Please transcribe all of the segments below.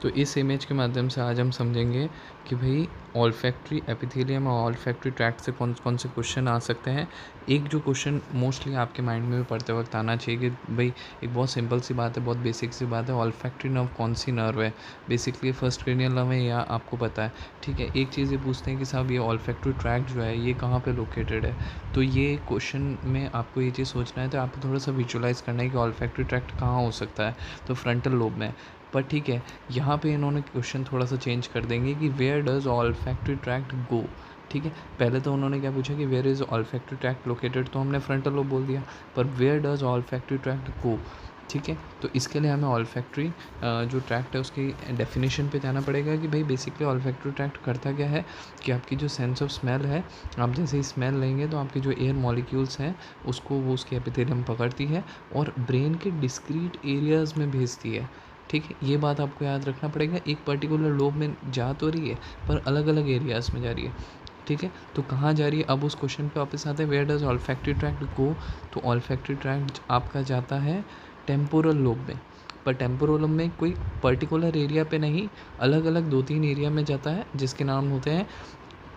तो इस इमेज के माध्यम से आज हम समझेंगे कि भाई ऑल्फैक्टरी एपिथेलियम और ऑल्फैक्टरी ट्रैक्ट से कौन कौन से क्वेश्चन आ सकते हैं। एक जो क्वेश्चन मोस्टली आपके माइंड में भी पढ़ते वक्त आना चाहिए कि भाई एक बहुत सिंपल सी बात है, बहुत बेसिक सी बात है, ऑल्फैक्टरी नर्व कौन सी नर्व है। बेसिकली फर्स्ट क्रेनियल नर्व है, या आपको पता है। ठीक है, एक चीज़ ये पूछते हैं कि साहब ये ऑल्फैक्टरी ट्रैक्ट जो है ये कहाँ पे लोकेटेड है। तो ये क्वेश्चन में आपको ये चीज़ सोचना है, तो आपको थोड़ा सा विजुअलाइज़ करना है कि ऑल्फैक्टरी ट्रैक्ट कहाँ हो सकता है। तो फ्रंटल लोब में। पर ठीक है, यहाँ पे इन्होंने क्वेश्चन थोड़ा सा चेंज कर देंगे कि where does olfactory tract go. ठीक है, पहले तो उन्होंने क्या पूछा कि where is olfactory tract located, तो हमने फ्रंटल लोब बोल दिया। पर where does olfactory tract go. ठीक है, तो इसके लिए हमें ऑल्फैक्टरी जो ट्रैक्ट है उसकी डेफिनेशन पे जाना पड़ेगा कि भाई बेसिकली ऑल्फैक्टरी ट्रैक्ट करता क्या है कि आपकी जो सेंस ऑफ स्मेल है, आप जैसे ही स्मेल लेंगे तो आपके जो एयर मॉलिक्यूल्स हैं उसको वो उसकी एपिथेलियम पकड़ती है और ब्रेन के डिस्क्रीट एरियाज़ में भेजती है। ठीक है, ये बात आपको याद रखना पड़ेगा। एक पर्टिकुलर लोब में जा तो रही है पर अलग अलग एरियाज़ में जा रही है। ठीक है, तो कहाँ जा रही है, अब उस क्वेश्चन पे वापस आते हैं, वेयर डज ऑल्फैक्टरी ट्रैक्ट गो। तो ऑल्फैक्टरी ट्रैक्ट आपका जाता है टेम्पोरल लोब में। पर टेम्पोरल लोब में कोई पर्टिकुलर एरिया पे नहीं, अलग अलग 2-3 एरिया में जाता है जिसके नाम होते हैं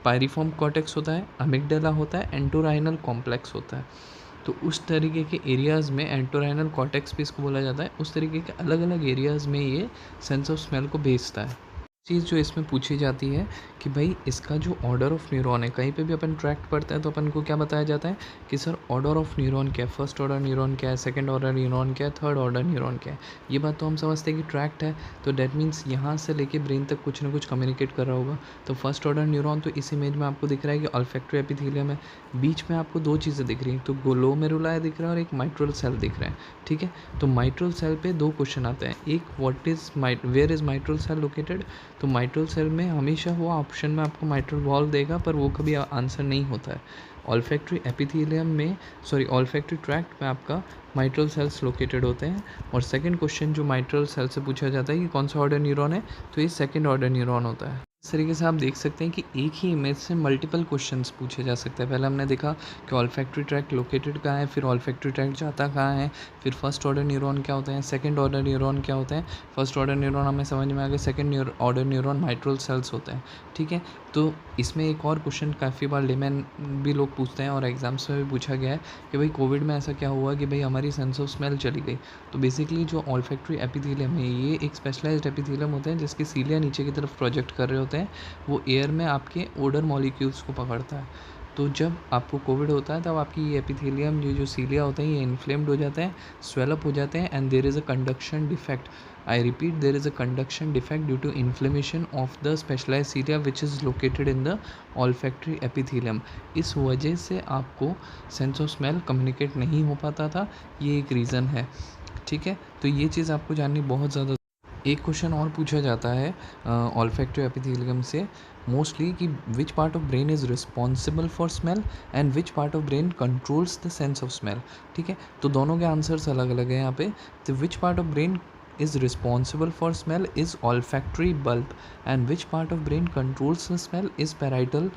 पायरिफॉर्म कॉर्टेक्स होता है, अमिगडाला होता है, एंटोराइनल कॉम्प्लेक्स होता है। तो उस तरीके के एरियाज़ में एंटोराइनल कॉर्टेक्स भी इसको बोला जाता है। उस तरीके के अलग अलग एरियाज़ में ये सेंस ऑफ स्मेल को भेजता है। चीज़ जो इसमें पूछी जाती है कि भाई इसका जो ऑर्डर ऑफ न्यूरॉन है, कहीं पे भी अपन ट्रैक्ट पढ़ते हैं तो अपन को क्या बताया जाता है कि सर ऑर्डर ऑफ न्यूरॉन क्या है, फर्स्ट ऑर्डर न्यूरॉन क्या है, सेकंड ऑर्डर न्यूरॉन क्या है, थर्ड ऑर्डर न्यूरॉन क्या है। ये बात तो हम समझते हैं कि ट्रैक्ट है, तो डेट मीन्स यहाँ से लेके ब्रेन तक कुछ ना कुछ कम्युनिकेट कर रहा होगा। तो फर्स्ट ऑर्डर न्यूरॉन तो इस इमेज में आपको दिख रहा है कि ऑल्फैक्टरी एपिथेलियम है। बीच में आपको 2 चीज़ें दिख रही हैं, तो ग्लोमेरुला दिख रहा है और एक माइट्रल सेल दिख रहा है। ठीक है, तो माइट्रल सेल पे 2 क्वेश्चन आते हैं। एक, what is where is mitral cell located. तो माइट्रल सेल में हमेशा वो ऑप्शन में आपको माइट्रल वॉल्व देगा, पर वो कभी आंसर नहीं होता है। ऑल्फैक्टरी एपिथेलियम में, सॉरी ऑल्फैक्टरी ट्रैक्ट में आपका माइट्रल सेल्स लोकेटेड होते हैं। और सेकंड क्वेश्चन जो माइट्रल सेल से पूछा जाता है कि कौन सा ऑर्डर न्यूरॉन है, तो ये सेकंड ऑर्डर न्यूरॉन होता है। इस तरीके से आप देख सकते हैं कि एक ही इमेज से मल्टीपल क्वेश्चंस पूछे जा सकते हैं। पहले हमने देखा कि ऑल्फैक्टरी ट्रैक्ट लोकेटेड कहाँ है, फिर ऑल्फैक्टरी ट्रैक्ट जाता कहाँ है, फिर फर्स्ट ऑर्डर न्यूरॉन क्या होते हैं, सेकंड ऑर्डर न्यूरॉन क्या होते हैं। फर्स्ट ऑर्डर न्यूरॉन हमें समझ में आ गया, second order neuron mitral cells होते हैं। ठीक है, तो इसमें एक और क्वेश्चन काफ़ी बार लेमैन भी लोग पूछते हैं और एग्जाम्स में भी पूछा गया है कि भाई कोविड में ऐसा क्या हुआ कि भाई हमारी सेंस ऑफ स्मेल चली गई। तो बेसिकली जो ऑल्फैक्टरी एपिथेलियम है ये एक स्पेशलाइज्ड एपिथेलियम होते हैं जिसके सीलिया नीचे की तरफ प्रोजेक्ट कर रहे होते हैं। वो एयर में आपके ओडर मॉलिक्यूल्स को पकड़ता है। तो जब आपको कोविड होता है तब आपकी ये एपिथेलियम, ये जो सीलिया होते हैं, ये इन्फ्लेम्ड हो जाते हैं, स्वेलअप हो जाते हैं, and there is a conduction defect. I repeat, there is a conduction defect due to inflammation of the specialized cilia which is located in the olfactory epithelium. इस वजह से आपको सेंस ऑफ स्मेल कम्युनिकेट नहीं हो पाता था, ये एक रीज़न है। ठीक है, तो ये चीज़ आपको जाननी बहुत ज़्यादा। एक क्वेश्चन और पूछा जाता है ऑल्फैक्टरी एपिथेलियम से मोस्टली कि which part of brain is responsible for smell and which part of brain controls the sense of smell. ठीक है, तो दोनों के आंसर्स अलग अलग हैं यहाँ पे। तो which part of brain is responsible for smell is olfactory bulb and which part of brain controls the smell is parietal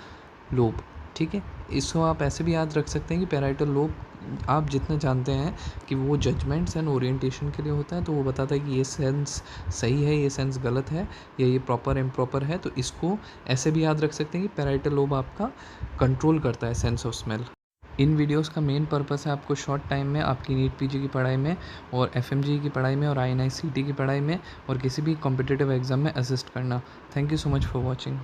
lobe। ठीक है, इसको आप ऐसे भी याद रख सकते हैं कि पैराइटल लोब आप जितना जानते हैं कि वो जजमेंट्स एंड ओरिएंटेशन के लिए होता है, तो वो बताता है कि ये सेंस सही है, ये सेंस गलत है, या ये प्रॉपर इम्प्रॉपर है। तो इसको ऐसे भी याद रख सकते हैं कि पैराइटल लोब आपका कंट्रोल करता है sense of smell. In videos का मेन पर्पस है आपको शॉर्ट टाइम में आपकी नीट पीजी की पढ़ाई में और एफएमजी की पढ़ाई में और आईएनआईसीटी की पढ़ाई में और किसी भी कॉम्पिटिटिव एग्ज़ाम में असिस्ट करना। Thank you so much for watching.